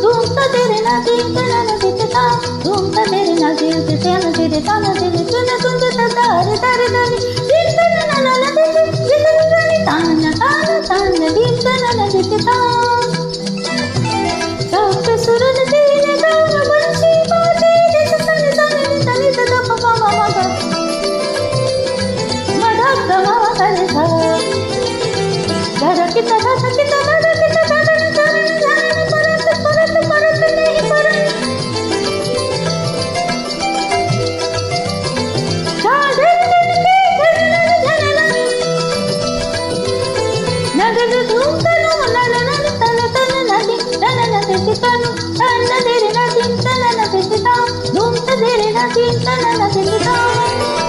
धूम ता तेरे ना दिन तना ना दिखता धूम ता तेरे ना दिल से तना तेरे ताना तेरे सुन सुन ता तारे तारे तारे दिन तना ना ना ना दिन दिन ताना ताना ताना दिन तना ना दिखता सब सुरन तेरे गाँव बंशी बाजे जैसे सन सन तनी तदा पपा मामा का मदा गवा करे सा जरा की तदा की तदा की तदा परत परत परत नहीं परत साधन के झनन नगद धूम तनु नन नन तन तन नदी तन नदी तनु तन तेरे नदी तन नदी ता धूम तेरे नदी तन नदी ता